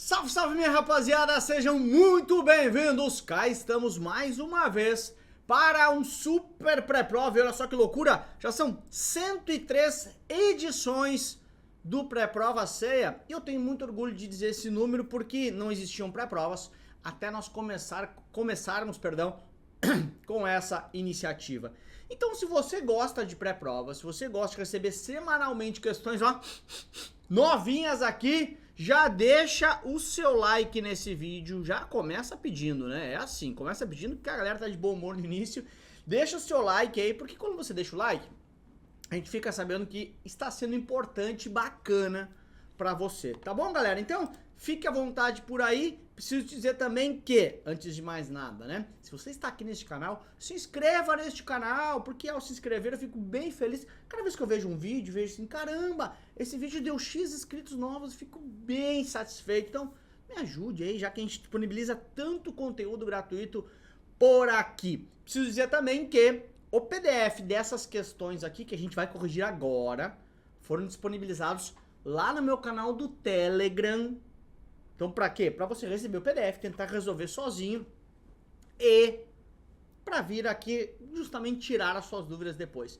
Salve, salve minha rapaziada, sejam muito bem-vindos, cá estamos mais uma vez para um super pré-prova, e olha só que loucura, já são 103 edições do pré-prova ceia, e eu tenho muito orgulho de dizer esse número porque não existiam pré-provas até nós começarmos com essa iniciativa. Então se você gosta de pré-prova, se você gosta de receber semanalmente questões ó, novinhas aqui, já deixa o seu like nesse vídeo, já começa pedindo, né? É assim, começa pedindo porque a galera tá de bom humor no início. Deixa o seu like aí, porque quando você deixa o like, a gente fica sabendo que está sendo importante e bacana pra você, tá bom, galera? Então, fique à vontade por aí. Preciso dizer também que, antes de mais nada, né? Se você está aqui neste canal, se inscreva neste canal, porque ao se inscrever eu fico bem feliz. Cada vez que eu vejo um vídeo, vejo assim, caramba, esse vídeo deu X inscritos novos, eu fico bem satisfeito. Então, me ajude aí, já que a gente disponibiliza tanto conteúdo gratuito por aqui. Preciso dizer também que o PDF dessas questões aqui, que a gente vai corrigir agora, foram disponibilizados lá no meu canal do Telegram. Então, pra quê? Pra você receber o PDF, tentar resolver sozinho e pra vir aqui justamente tirar as suas dúvidas depois.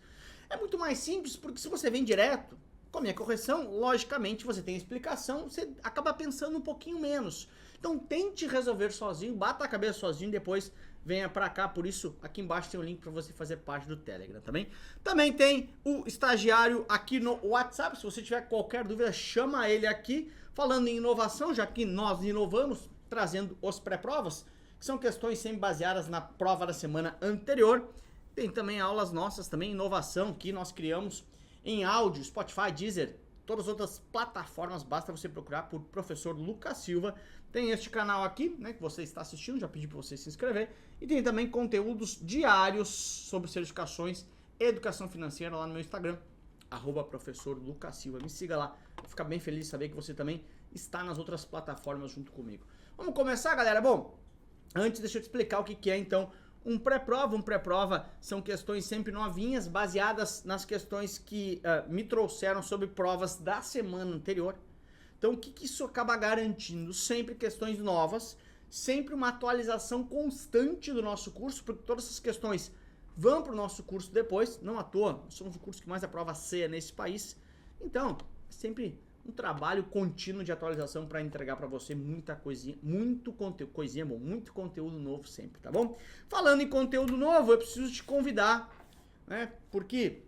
É muito mais simples, porque se você vem direto com a minha correção, logicamente você tem explicação, você acaba pensando um pouquinho menos. Então, tente resolver sozinho, bata a cabeça sozinho, depois venha pra cá. Por isso, aqui embaixo tem o link pra você fazer parte do Telegram, também. Também tem o estagiário aqui no WhatsApp, se você tiver qualquer dúvida, chama ele aqui. Falando em inovação, já que nós inovamos, trazendo os pré-provas, que são questões sempre baseadas na prova da semana anterior. Tem também aulas nossas, também inovação, que nós criamos em áudio, Spotify, Deezer, todas as outras plataformas, basta você procurar por Professor Lucas Silva. Tem este canal aqui, né, que você está assistindo, já pedi para você se inscrever. E tem também conteúdos diários sobre certificações e educação financeira lá no meu Instagram, @professor Lucas Silva. Me siga lá, vou ficar bem feliz de saber que você também está nas outras plataformas junto comigo. Vamos começar, galera? Bom, antes deixa eu te explicar o que é então um pré-prova. Um pré-prova são questões sempre novinhas, baseadas nas questões que me trouxeram sobre provas da semana anterior. Então o que isso acaba garantindo? Sempre questões novas, sempre uma atualização constante do nosso curso, porque todas essas questões vão para o nosso curso depois, não à toa, nós somos o curso que mais aprova ceia nesse país. Então, é sempre um trabalho contínuo de atualização para entregar para você muita coisinha, muito conteúdo novo sempre, tá bom? Falando em conteúdo novo, eu preciso te convidar, né? Porque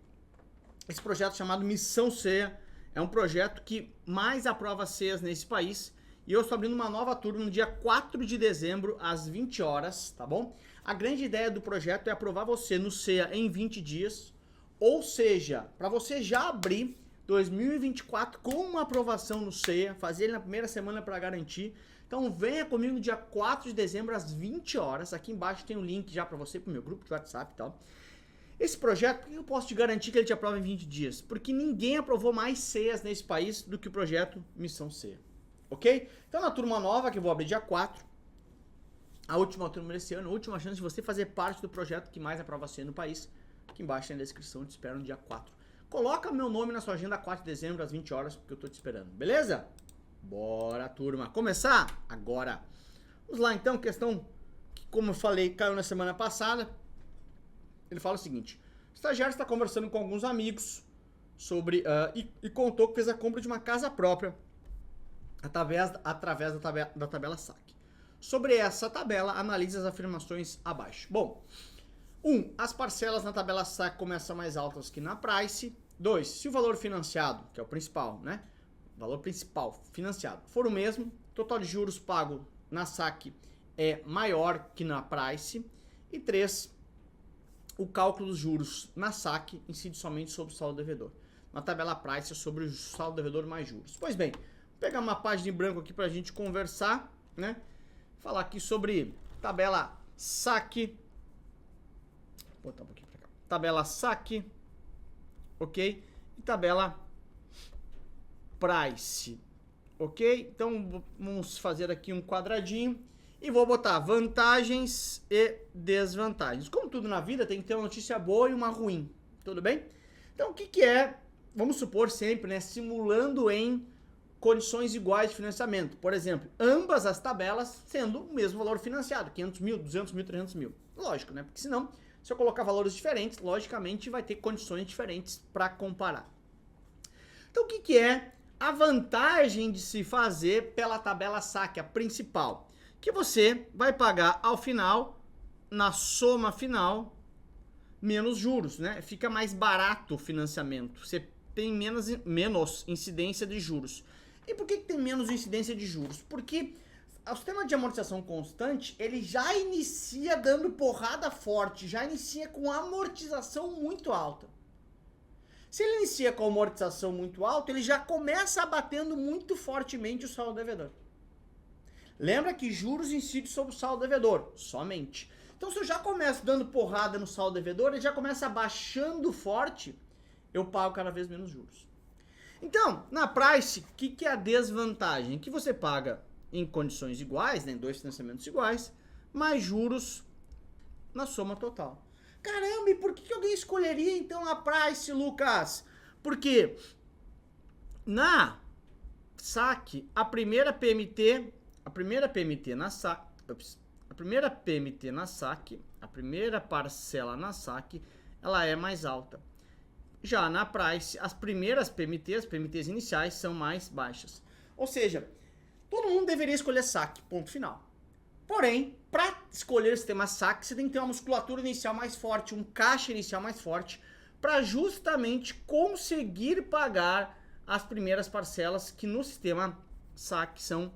esse projeto chamado Missão Ceia é um projeto que mais aprova ceias nesse país. E eu estou abrindo uma nova turma no dia 4 de dezembro, às 20 horas, tá bom? A grande ideia do projeto é aprovar você no CEA em 20 dias, ou seja, para você já abrir 2024 com uma aprovação no CEA, fazer ele na primeira semana para garantir. Então venha comigo no dia 4 de dezembro, às 20 horas, aqui embaixo tem um link já para você, para o meu grupo de WhatsApp e tal. Esse projeto, eu posso te garantir que ele te aprova em 20 dias, porque ninguém aprovou mais CEAs nesse país do que o projeto Missão CEA. Ok? Então na turma nova, que eu vou abrir dia 4, a última turma desse ano, a última chance de você fazer parte do projeto que mais aprova CEA no país, aqui embaixo tem na descrição, te espero no dia 4. Coloca meu nome na sua agenda 4 de dezembro, às 20 horas, porque eu tô te esperando, beleza? Bora, turma, começar agora. Vamos lá então, questão que, como eu falei, caiu na semana passada. Ele fala o seguinte: o estagiário está conversando com alguns amigos sobre e contou que fez a compra de uma casa própria através da tabela SAC. Sobre essa tabela, analise as afirmações abaixo. Bom, 1. As parcelas na tabela SAC começam mais altas que na Price. 2. Se o valor financiado, que é o principal, né? O valor principal financiado for o mesmo, total de juros pago na SAC é maior que na Price. E 3. O cálculo dos juros na SAC incide somente sobre o saldo devedor. Na tabela Price é sobre o saldo devedor mais juros. Pois bem, vou pegar uma página em branco aqui para a gente conversar, né? Falar aqui sobre tabela SAC. Vou botar um pouquinho para cá. Tabela SAC, ok? E tabela Price, ok? Então vamos fazer aqui um quadradinho e vou botar vantagens e desvantagens. Como tudo na vida, tem que ter uma notícia boa e uma ruim, tudo bem? Então o que é, vamos supor sempre, né, simulando em condições iguais de financiamento. Por exemplo, ambas as tabelas sendo o mesmo valor financiado, 500 mil, 200 mil, 300 mil. Lógico, né? Porque senão, se eu colocar valores diferentes, logicamente vai ter condições diferentes para comparar. Então, o que é a vantagem de se fazer pela tabela saque, a principal? Que você vai pagar ao final, na soma final, menos juros, né? Fica mais barato o financiamento. Você tem menos incidência de juros. E por que tem menos incidência de juros? Porque o sistema de amortização constante, ele já inicia dando porrada forte, já inicia com amortização muito alta. Se ele inicia com amortização muito alta, ele já começa abatendo muito fortemente o saldo devedor. Lembra que juros incidem sobre o saldo devedor, somente. Então, se eu já começo dando porrada no saldo devedor, ele já começa abaixando forte, eu pago cada vez menos juros. Então, na price, o que é a desvantagem? Que você paga em condições iguais, né, em dois financiamentos iguais, mais juros na soma total. Caramba, e por que alguém escolheria então a price, Lucas? Porque na saque, a primeira PMT na saque, a primeira parcela na saque, ela é mais alta. Já na price, as primeiras PMTs iniciais são mais baixas. Ou seja, todo mundo deveria escolher saque, ponto final. Porém, para escolher o sistema saque, você tem que ter uma musculatura inicial mais forte, um caixa inicial mais forte, para justamente conseguir pagar as primeiras parcelas que no sistema saque são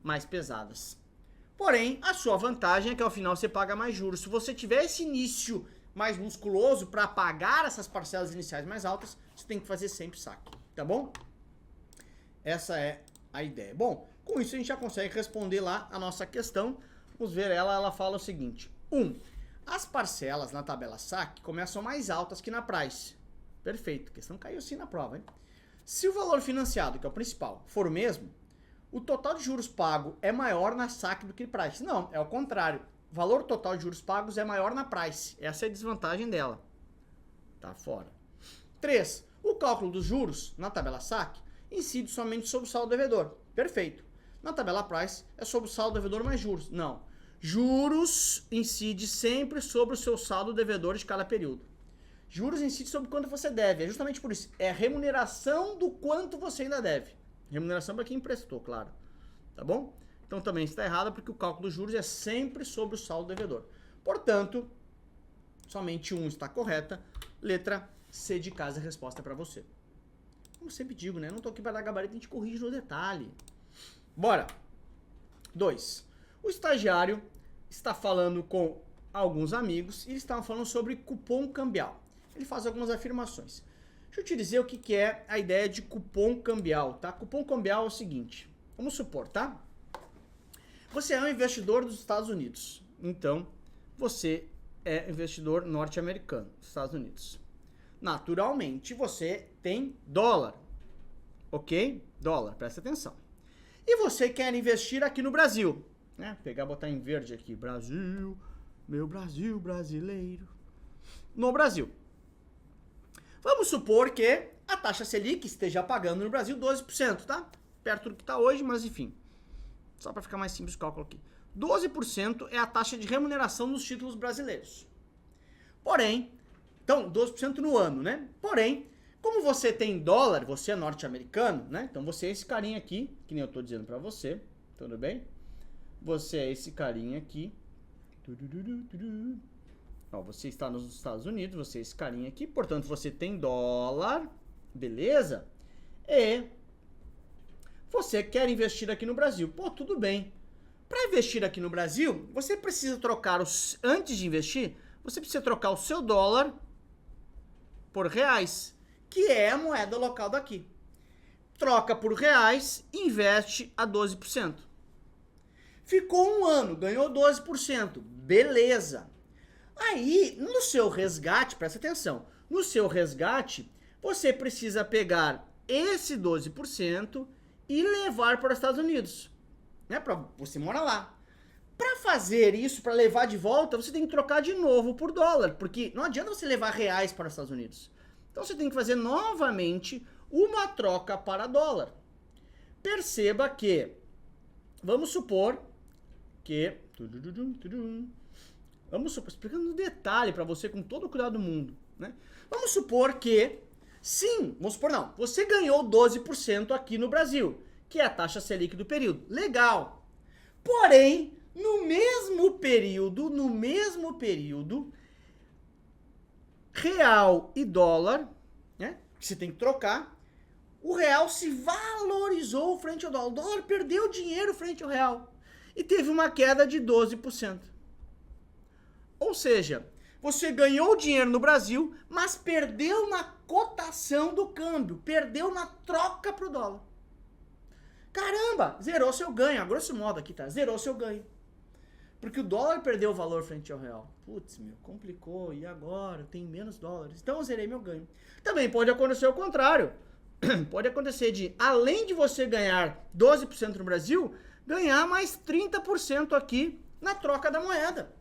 mais pesadas. Porém, a sua vantagem é que ao final você paga mais juros. Se você tiver esse início mais musculoso para pagar essas parcelas iniciais mais altas, você tem que fazer sempre saque, tá bom? Essa é a ideia. Bom, com isso a gente já consegue responder lá a nossa questão. Vamos ver ela fala o seguinte. As parcelas na tabela saque começam mais altas que na price. Perfeito, a questão caiu sim na prova, hein? Se o valor financiado, que é o principal, for o mesmo, o total de juros pago é maior na saque do que na price. Não, é o contrário. O valor total de juros pagos é maior na price. Essa é a desvantagem dela. Tá fora. 3. O cálculo dos juros na tabela saque incide somente sobre o saldo devedor. Perfeito. Na tabela price é sobre o saldo devedor mais juros. Não. Juros incide sempre sobre o seu saldo devedor de cada período. Juros incide sobre quanto você deve. É justamente por isso. É a remuneração do quanto você ainda deve. Remuneração para quem emprestou, claro. Tá bom? Então também está errado porque o cálculo dos juros é sempre sobre o saldo devedor. Portanto, somente está correta. Letra C de casa, a resposta é para você. Como sempre digo, né? Não tô aqui para dar gabarito, a gente corrige no detalhe. Bora! 2. O estagiário está falando com alguns amigos e eles estavam falando sobre cupom cambial. Ele faz algumas afirmações. Deixa eu te dizer o que é a ideia de cupom cambial, tá? Cupom cambial é o seguinte, vamos supor, tá? Você é um investidor dos Estados Unidos, então você é investidor norte-americano dos Estados Unidos. Naturalmente, você tem dólar, ok? Dólar, presta atenção. E você quer investir aqui no Brasil, né? Pegar, botar em verde aqui, Brasil, meu Brasil brasileiro. No Brasil. Vamos supor que a taxa Selic esteja pagando no Brasil 12%, tá? Perto do que está hoje, mas enfim. Só para ficar mais simples o cálculo aqui. 12% é a taxa de remuneração dos títulos brasileiros. Porém, então 12% no ano, né? Porém, como você tem dólar, você é norte-americano, né? Então você é esse carinha aqui, que nem eu tô dizendo para você, tudo bem? Você é esse carinha aqui. Ó, você está nos Estados Unidos, você é esse carinha aqui, portanto você tem dólar, beleza? E você quer investir aqui no Brasil. Pô, tudo bem. Para investir aqui no Brasil, você precisa trocar, antes de investir, você precisa trocar o seu dólar por reais, que é a moeda local daqui. Troca por reais, investe a 12%. Ficou um ano, ganhou 12%, beleza. Aí, no seu resgate, presta atenção, no seu resgate, você precisa pegar esse 12% e levar para os Estados Unidos, né? Você mora lá. Para fazer isso, para levar de volta, você tem que trocar de novo por dólar, porque não adianta você levar reais para os Estados Unidos. Então você tem que fazer novamente uma troca para dólar. perceba que, vamos supor que, explicando no detalhe para você com todo o cuidado do mundo, né? Vamos supor que, sim, vamos supor não, você ganhou 12% aqui no Brasil, que é a taxa Selic do período. Legal. Porém, no mesmo período, real e dólar, né, que você tem que trocar, o real se valorizou frente ao dólar. O dólar perdeu dinheiro frente ao real e teve uma queda de 12%. Ou seja, você ganhou dinheiro no Brasil, mas perdeu na cotação do câmbio, perdeu na troca pro dólar. Caramba, zerou seu ganho, a grosso modo aqui, tá? Zerou seu ganho. Porque o dólar perdeu o valor frente ao real. Putz, meu, complicou, e agora? Tem menos dólares. Então eu zerei meu ganho. Também pode acontecer o contrário. Pode acontecer de, além de você ganhar 12% no Brasil, ganhar mais 30% aqui na troca da moeda.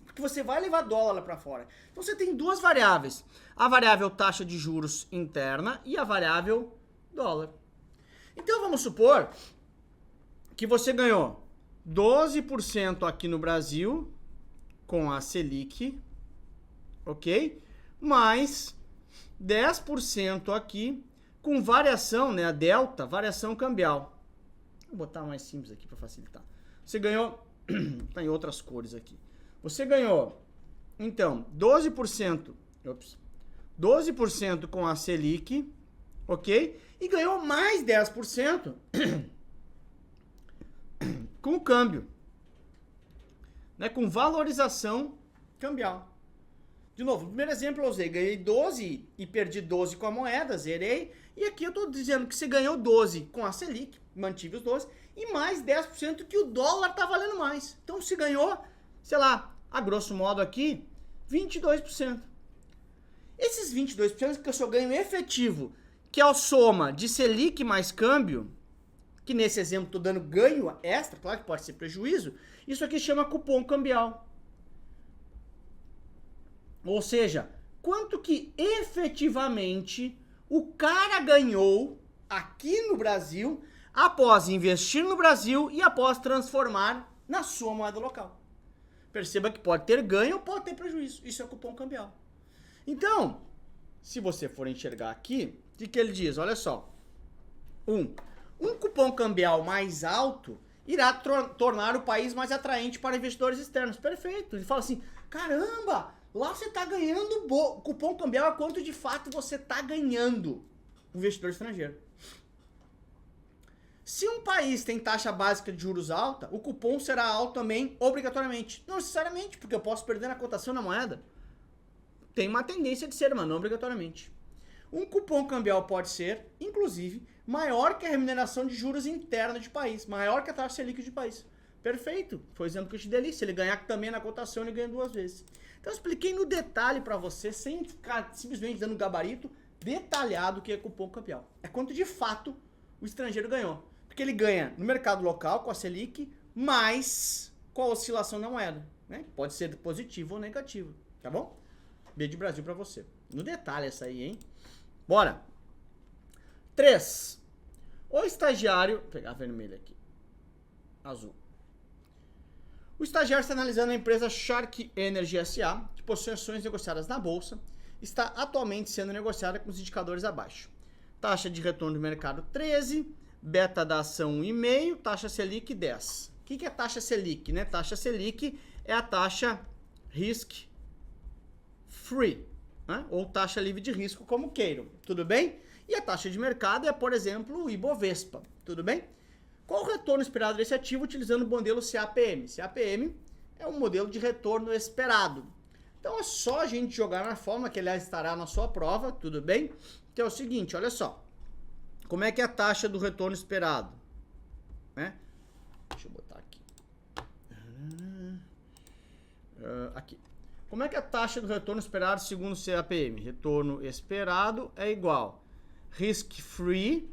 Porque você vai levar dólar lá para fora. Então você tem duas variáveis. A variável taxa de juros interna e a variável dólar. Então vamos supor que você ganhou 12% aqui no Brasil com a Selic, ok? Mais 10% aqui com variação, né? A delta, variação cambial. Vou botar mais simples aqui para facilitar. Você ganhou, tá em outras cores aqui. Você ganhou, então, 12% com a Selic, ok? E ganhou mais 10% com o câmbio, né? Com valorização cambial. De novo, no primeiro exemplo eu usei, ganhei 12 e perdi 12 com a moeda, zerei. E aqui eu estou dizendo que você ganhou 12 com a Selic, mantive os 12, e mais 10% que o dólar está valendo mais. Então se ganhou, sei lá, a grosso modo aqui, 22%. Esses 22% que é o seu ganho efetivo, que é a soma de Selic mais câmbio, que nesse exemplo estou dando ganho extra, claro que pode ser prejuízo, isso aqui chama cupom cambial. Ou seja, quanto que efetivamente o cara ganhou aqui no Brasil após investir no Brasil e após transformar na sua moeda local. Perceba que pode ter ganho ou pode ter prejuízo. Isso é cupom cambial. Então, se você for enxergar aqui, o que ele diz? Olha só. Um cupom cambial mais alto irá tornar o país mais atraente para investidores externos. Perfeito. Ele fala assim, caramba, lá você está ganhando cupom cambial é quanto de fato você está ganhando o investidor estrangeiro. Se um país tem taxa básica de juros alta, o cupom será alto também, obrigatoriamente. Não necessariamente, porque eu posso perder na cotação da moeda. Tem uma tendência de ser, mas não obrigatoriamente. Um cupom cambial pode ser, inclusive, maior que a remuneração de juros interna de país, maior que a taxa Selic de país. Perfeito, foi o exemplo que eu te dei ali. Se ele ganhar também na cotação, ele ganha duas vezes. Então eu expliquei no detalhe para você, sem ficar simplesmente dando gabarito, detalhado o que é cupom cambial. É quanto de fato o estrangeiro ganhou. Porque ele ganha no mercado local com a Selic, mais com a oscilação da moeda, né? Pode ser positivo ou negativo, tá bom? B de Brasil para você. No detalhe essa aí, hein? Bora! 3. O estagiário... Vou pegar a vermelha aqui. Azul. O estagiário está analisando a empresa Shark Energy S.A., que possui ações negociadas na bolsa, está atualmente sendo negociada com os indicadores abaixo. Taxa de retorno do mercado 13, beta da ação 1,5, taxa Selic 10. O que é taxa Selic, né? Taxa Selic é a taxa risk free, né? Ou taxa livre de risco, como queiram, tudo bem? E a taxa de mercado é, por exemplo, o Ibovespa, tudo bem? Qual o retorno esperado desse ativo utilizando o modelo CAPM? CAPM é um modelo de retorno esperado. Então é só a gente jogar na fórmula, que aliás estará na sua prova, tudo bem? Que é o seguinte, olha só. Como é que é a taxa do retorno esperado? Né? Deixa eu botar aqui. Aqui. Como é que é a taxa do retorno esperado segundo o CAPM? Retorno esperado é igual risk free,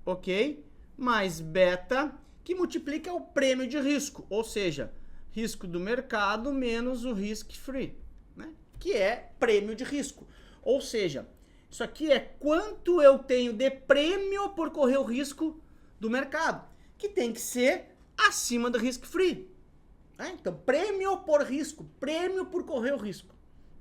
ok? Mais beta, que multiplica o prêmio de risco, ou seja, risco do mercado menos o risk free, né? Que é prêmio de risco. Ou seja, isso aqui é quanto eu tenho de prêmio por correr o risco do mercado, que tem que ser acima do risk-free. Então, prêmio por risco, prêmio por correr o risco,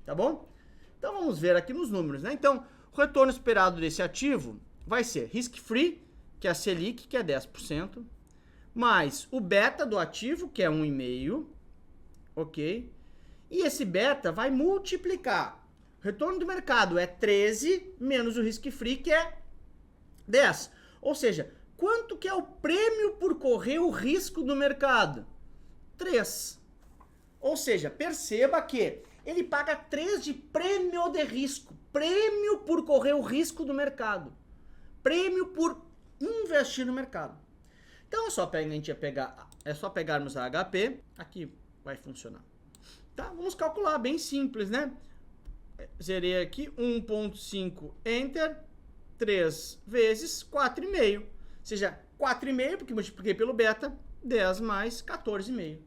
tá bom? Então, vamos ver aqui nos números, né? Então, o retorno esperado desse ativo vai ser risk-free, que é a Selic, que é 10%, mais o beta do ativo, que é 1,5%, ok? E esse beta vai multiplicar. O retorno do mercado é 13 menos o risk-free, que é 10. Ou seja, quanto que é o prêmio por correr o risco do mercado? 3. Ou seja, perceba que ele paga 3 de prêmio de risco. Prêmio por correr o risco do mercado. Prêmio por investir no mercado. Então é só pegarmos a HP, aqui vai funcionar. Tá? Vamos calcular, bem simples, né? Zerei aqui, 1.5, Enter, 3 vezes 4,5. Ou seja, 4,5, porque multipliquei pelo beta, 10 mais 14,5.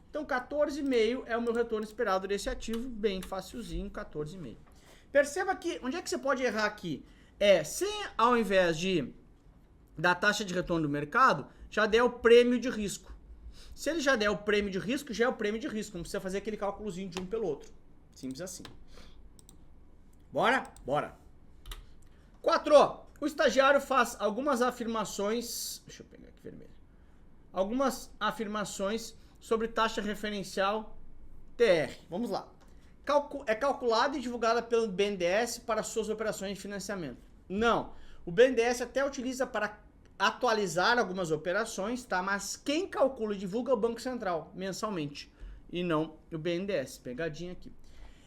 Então, 14,5 é o meu retorno esperado desse ativo, bem facilzinho, 14,5. Perceba que, onde é que você pode errar aqui? Se ao invés da taxa de retorno do mercado, já der o prêmio de risco. Se ele já der o prêmio de risco, já é o prêmio de risco. Não precisa fazer aquele cálculozinho de um pelo outro. Simples assim. Bora? Bora. 4. O estagiário faz algumas afirmações... Deixa eu pegar aqui vermelho. Algumas afirmações sobre taxa referencial TR. Vamos lá. É calculada e divulgada pelo BNDES para suas operações de financiamento. Não. O BNDES até utiliza para atualizar algumas operações, tá? Mas quem calcula e divulga é o Banco Central, mensalmente. E não o BNDES. Pegadinha aqui.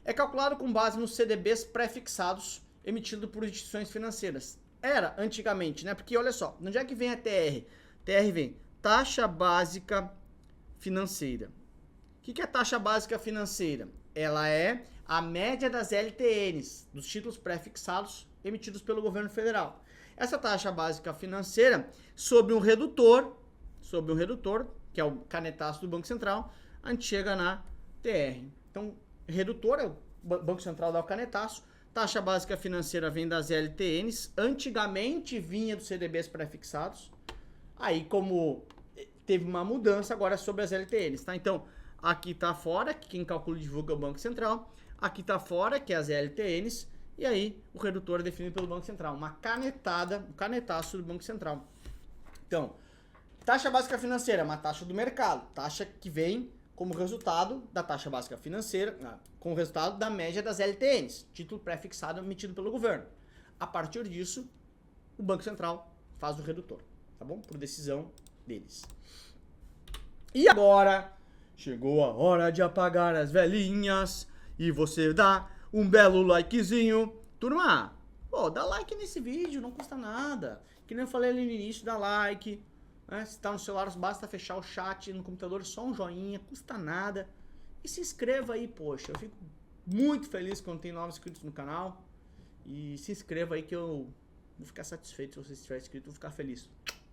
É calculado com base nos CDBs pré-fixados emitidos por instituições financeiras. Era antigamente, né? Porque olha só, onde é que vem a TR? TR vem taxa básica financeira. O que é taxa básica financeira? Ela é a média das LTNs, dos títulos pré-fixados emitidos pelo governo federal. Essa taxa básica financeira, sob um redutor, que é o canetaço do Banco Central, a gente chega na TR. Então, redutor, o Banco Central dá o canetaço, taxa básica financeira vem das LTNs, antigamente vinha dos CDBs pré-fixados, aí como teve uma mudança, agora é sobre as LTNs, tá? Então, aqui tá fora, que quem calcula e divulga é o Banco Central, aqui tá fora, que é as LTNs, e aí o redutor é definido pelo Banco Central, uma canetada, um canetaço do Banco Central. Então, taxa básica financeira é uma taxa do mercado, taxa que vem como resultado da taxa básica financeira, como resultado da média das LTNs, título pré-fixado emitido pelo governo. A partir disso, o Banco Central faz o redutor, tá bom? Por decisão deles. E agora, chegou a hora de apagar as velhinhas e você dá um belo likezinho. Turma, dá like nesse vídeo, não custa nada. Que nem eu falei ali no início, dá like. Né? Se tá no celular, basta fechar o chat, no computador só um joinha, custa nada. E se inscreva aí, poxa, eu fico muito feliz quando tem novos inscritos no canal. E se inscreva aí que eu vou ficar satisfeito se você estiver inscrito, vou ficar feliz.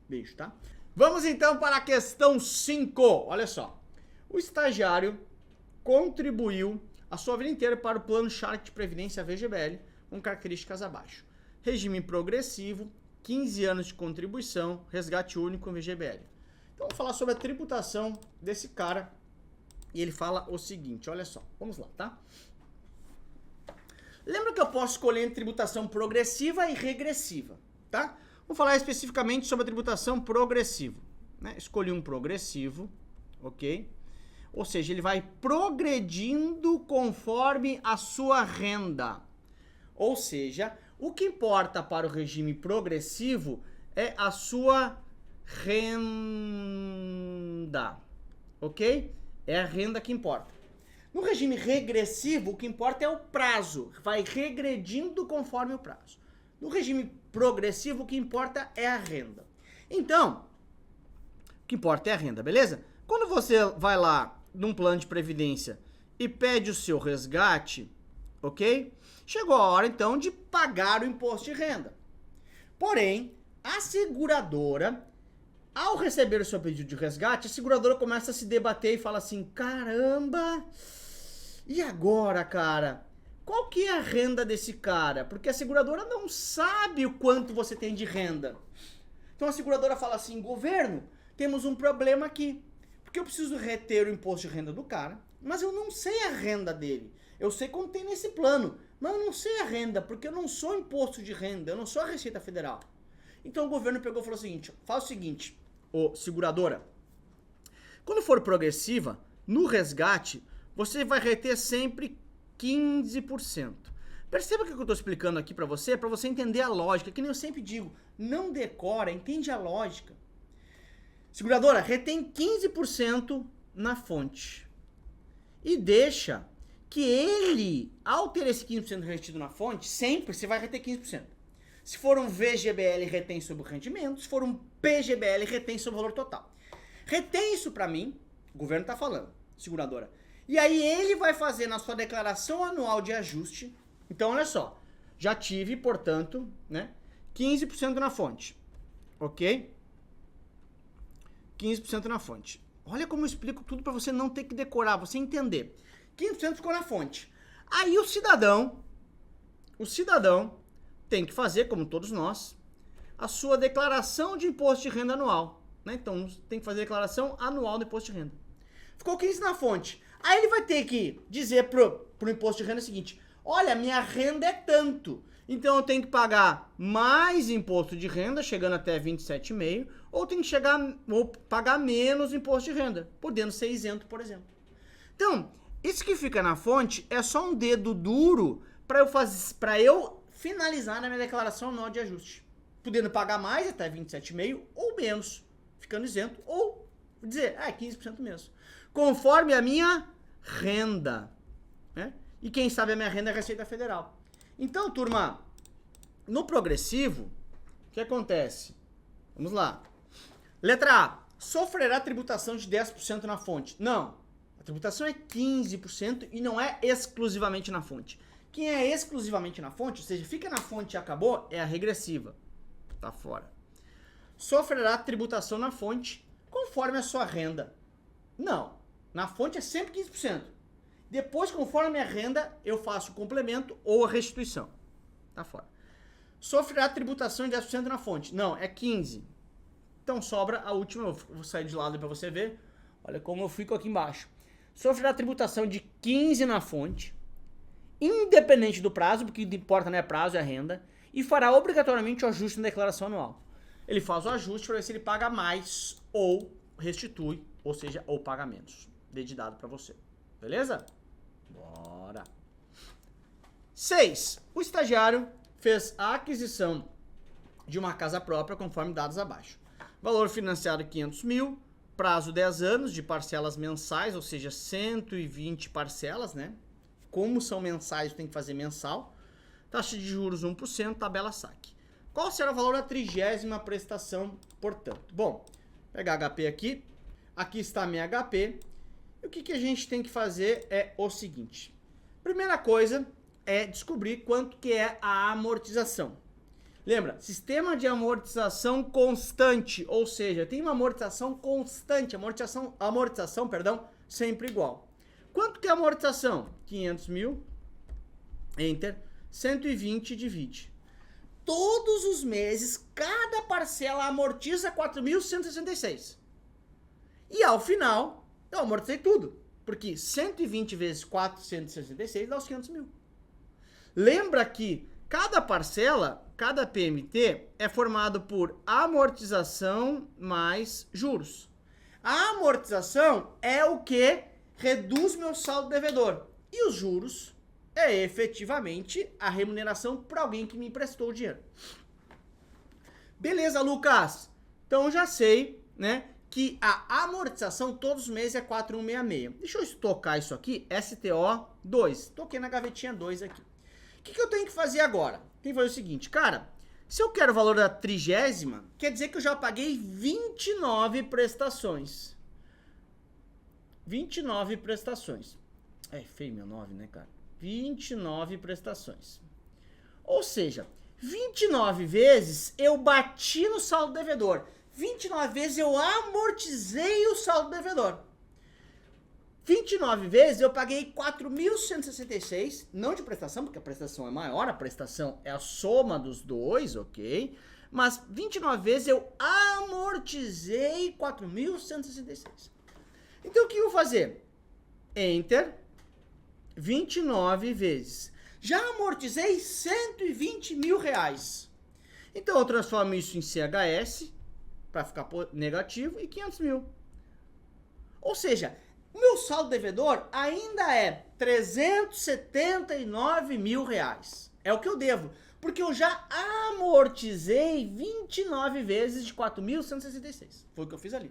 Beijo, tá? Vamos então para a questão 5. Olha só. O estagiário contribuiu a sua vida inteira para o plano Shark de Previdência VGBL, com características abaixo. Regime progressivo, 15 anos de contribuição, resgate único VGBL. Então, vamos falar sobre a tributação desse cara. E ele fala o seguinte, olha só, vamos lá, tá? Lembra que eu posso escolher entre tributação progressiva e regressiva, tá? Vamos falar especificamente sobre a tributação progressiva. Né? Escolhi um progressivo, ok? Ou seja, ele vai progredindo conforme a sua renda. Ou seja, o que importa para o regime progressivo é a sua renda, ok? É a renda que importa. No regime regressivo, o que importa é o prazo. Vai regredindo conforme o prazo. No regime progressivo, o que importa é a renda. Então, o que importa é a renda, beleza? Quando você vai lá num plano de previdência e pede o seu resgate, ok? Chegou a hora, então, de pagar o imposto de renda. Porém, a seguradora, ao receber o seu pedido de resgate, a seguradora começa a se debater e fala assim, caramba, e agora, cara? Qual que é a renda desse cara? Porque a seguradora não sabe o quanto você tem de renda. Então a seguradora fala assim, governo, temos um problema aqui, porque eu preciso reter o imposto de renda do cara, mas eu não sei a renda dele. Eu sei quanto tem nesse plano, mas eu não sei a renda, porque eu não sou imposto de renda, eu não sou a Receita Federal. Então o governo pegou e falou o seguinte, faz o seguinte, ô seguradora, quando for progressiva, no resgate, você vai reter sempre 15%. Perceba que o que eu estou explicando aqui para você entender a lógica, que nem eu sempre digo, não decora, entende a lógica. Seguradora, retém 15% na fonte e deixa que ele, ao ter esse 15% retido na fonte, sempre você vai reter 15%. Se for um VGBL, retém sobre o rendimento, se for um PGBL, retém sobre o valor total. Retém isso para mim, o governo está falando, seguradora. E aí ele vai fazer na sua declaração anual de ajuste. Então, olha só, já tive, portanto, né, 15% na fonte, ok? 15% na fonte. Olha como eu explico tudo para você não ter que decorar, você entender. 15% ficou na fonte. Aí o cidadão tem que fazer, como todos nós, a sua declaração de imposto de renda anual, né? Então, tem que fazer a declaração anual do imposto de renda. Ficou 15 na fonte. Aí ele vai ter que dizer pro imposto de renda o seguinte, olha, minha renda é tanto, então eu tenho que pagar mais imposto de renda, chegando até 27,5, ou tenho que pagar menos imposto de renda, podendo ser isento, por exemplo. Então, isso que fica na fonte é só um dedo duro para eu finalizar na minha declaração anual de ajuste, podendo pagar mais até 27,5 ou menos, ficando isento, ou dizer, 15% mesmo, conforme a minha renda, né? E quem sabe a minha renda é a Receita Federal. Então, turma, no progressivo, o que acontece? Vamos lá. Letra A. Sofrerá tributação de 10% na fonte. Não. A tributação é 15% e não é exclusivamente na fonte. Quem é exclusivamente na fonte, ou seja, fica na fonte e acabou, é a regressiva. Tá fora. Sofrerá tributação na fonte conforme a sua renda. Não. Na fonte é sempre 15%. Depois, conforme a minha renda, eu faço o complemento ou a restituição. Tá fora. Sofrerá tributação de 10% na fonte. Não, é 15%. Então sobra a última, eu vou sair de lado para você ver. Olha como eu fico aqui embaixo. Sofrerá tributação de 15% na fonte, independente do prazo, porque o que importa não é prazo, é renda, e fará obrigatoriamente o ajuste na declaração anual. Ele faz o ajuste para ver se ele paga mais ou restitui, ou seja, ou paga menos. Dedidado para você. Beleza? Bora! 6. O estagiário fez a aquisição de uma casa própria conforme dados abaixo. Valor financiado 500 mil, prazo 10 anos de parcelas mensais, ou seja, 120 parcelas, né? Como são mensais, tem que fazer mensal. Taxa de juros 1%, tabela saque. Qual será o valor da 30ª prestação, portanto? Bom, pegar HP aqui. Aqui está a minha HP. E o que a gente tem que fazer é o seguinte. Primeira coisa é descobrir quanto que é a amortização. Lembra, sistema de amortização constante, ou seja, tem uma amortização constante, amortização, sempre igual. Quanto que é a amortização? 500 mil, enter, 120 divide. Todos os meses, cada parcela amortiza 4.166. E ao final, eu amortizei tudo, porque 120 vezes 466 dá os 500 mil. Lembra que cada parcela, cada PMT, é formado por amortização mais juros. A amortização é o que reduz meu saldo devedor. E os juros é efetivamente a remuneração para alguém que me emprestou o dinheiro. Beleza, Lucas? Então já sei, né, que a amortização todos os meses é 4.166. Deixa eu estocar isso aqui, STO2. Toquei na gavetinha 2 aqui. O que eu tenho que fazer agora? Tem que fazer o seguinte, cara, se eu quero o valor da 30ª, quer dizer que eu já paguei 29 prestações. 29 prestações. É feio meu 9, né, cara? 29 prestações. Ou seja, 29 vezes eu bati no saldo devedor. 29 vezes eu amortizei o saldo devedor. 29 vezes eu paguei 4.166, não de prestação, porque a prestação é maior, a prestação é a soma dos dois, ok? Mas 29 vezes eu amortizei 4.166. Então o que eu vou fazer? Enter, 29 vezes. Já amortizei 120 mil reais. Então eu transformo isso em CHS, para ficar negativo, e 500 mil. Ou seja, o meu saldo devedor ainda é 379 mil reais. É o que eu devo, porque eu já amortizei 29 vezes de 4.166. Foi o que eu fiz ali.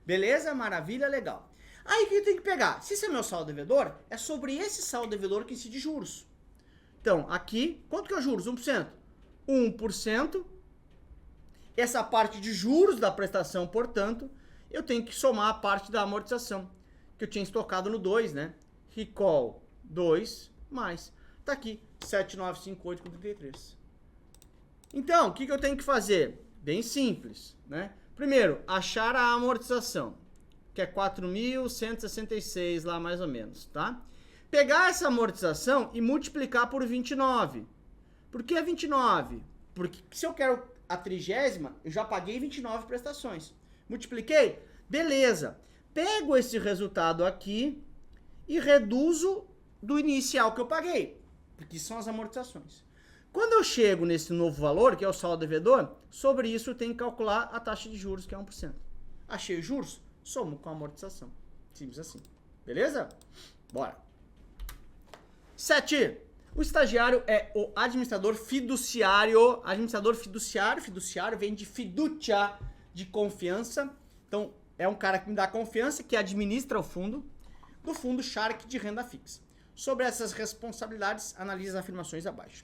Beleza? Maravilha, legal. Aí o que eu tenho que pegar? Se esse é meu saldo devedor, é sobre esse saldo devedor que incide juros. Então, aqui, quanto que é juros? 1%? 1%. Essa parte de juros da prestação, portanto, eu tenho que somar a parte da amortização, que eu tinha estocado no 2, né? Recall 2 mais. Tá aqui, 7.958,33. Então, o que eu tenho que fazer? Bem simples, né? Primeiro, achar a amortização, que é 4.166 lá mais ou menos, tá? Pegar essa amortização e multiplicar por 29. Por que 29? Porque se eu quero a 30ª, eu já paguei 29 prestações. Multipliquei? Beleza. Pego esse resultado aqui e reduzo do inicial que eu paguei, porque são as amortizações. Quando eu chego nesse novo valor, que é o saldo devedor, sobre isso eu tenho que calcular a taxa de juros, que é 1%. Achei os juros? Somo com a amortização. Simples assim. Beleza? Bora. 7. O estagiário é o administrador fiduciário. Administrador fiduciário. Fiduciário vem de fiducia, de confiança. Então, é um cara que me dá confiança, que administra o fundo, do fundo Shark de renda fixa. Sobre essas responsabilidades, analise as afirmações abaixo.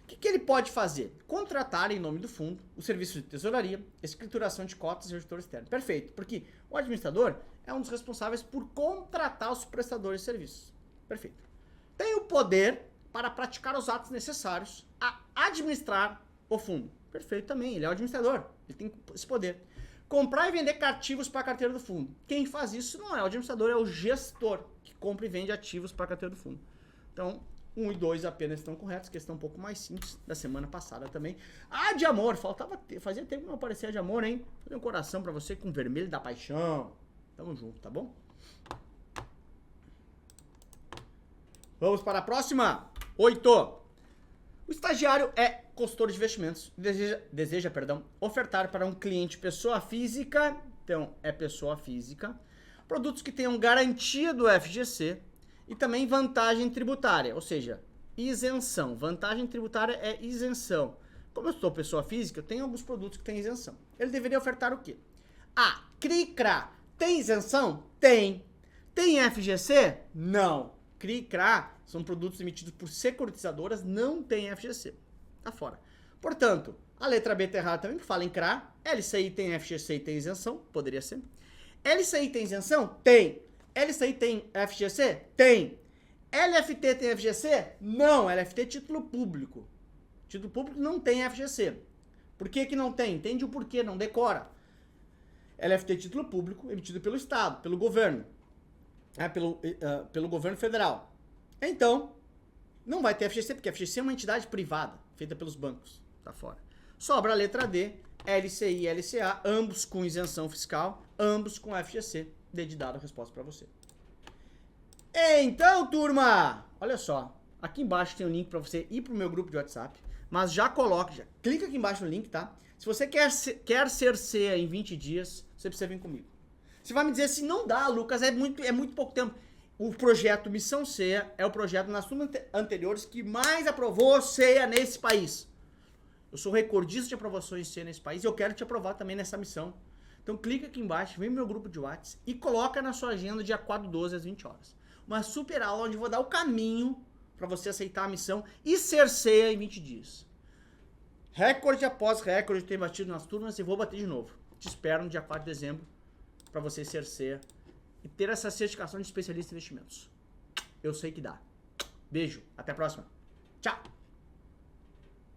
O que ele pode fazer? Contratar em nome do fundo o serviço de tesouraria, escrituração de cotas e auditor externo. Perfeito, porque o administrador é um dos responsáveis por contratar os prestadores de serviços. Perfeito. Tem o poder para praticar os atos necessários a administrar o fundo. Perfeito também, ele é o administrador, ele tem esse poder. Comprar e vender ativos para a carteira do fundo. Quem faz isso não é o administrador, é o gestor que compra e vende ativos para a carteira do fundo. Então, 1 e 2 apenas estão corretos, questão um pouco mais simples da semana passada também. Ah, de amor, fazia tempo que não aparecia de amor, hein? Fazer um coração para você com vermelho da paixão. Tamo junto, tá bom? Vamos para a próxima. 8. O estagiário é consultor de investimentos. Deseja, ofertar para um cliente pessoa física, então é pessoa física, produtos que tenham garantia do FGC e também vantagem tributária, ou seja, isenção. Vantagem tributária é isenção. Como eu sou pessoa física, eu tenho alguns produtos que têm isenção. Ele deveria ofertar o quê? Ah, CRI-CRA tem isenção? Tem. Tem FGC? Não. CRI-CRA são produtos emitidos por securitizadoras, não tem FGC. Tá fora. Portanto, a letra B tá errada também, que fala em CRA. LCI tem FGC e tem isenção? Poderia ser. LCI tem isenção? Tem. LCI tem FGC? Tem. LFT tem FGC? Não. LFT é título público. Título público não tem FGC. Por que que não tem? Entende o porquê, não decora. LFT é título público emitido pelo Estado, pelo governo. Pelo governo federal. Então, não vai ter FGC, porque a FGC é uma entidade privada, feita pelos bancos. Tá fora. Sobra a letra D, LCI e LCA, ambos com isenção fiscal, ambos com FGC. Dedidado a resposta para você. Então, turma, olha só. Aqui embaixo tem um link para você ir pro meu grupo de WhatsApp. Mas já clica aqui embaixo no link, tá? Se você quer ser CEA em 20 dias, você precisa vir comigo. Você vai me dizer assim, não dá, Lucas, é muito pouco tempo. O projeto Missão CEA é o projeto nas turmas anteriores que mais aprovou CEA nesse país. Eu sou recordista de aprovações CEA nesse país e eu quero te aprovar também nessa missão. Então clica aqui embaixo, vem no meu grupo de WhatsApp e coloca na sua agenda dia 4/12 às 20 horas. Uma super aula onde eu vou dar o caminho para você aceitar a missão e ser CEA em 20 dias. Recorde após recorde, tenho batido nas turmas e vou bater de novo. Te espero no dia 4 de dezembro para você ser CEA e ter essa certificação de especialista em investimentos. Eu sei que dá. Beijo, até a próxima. Tchau!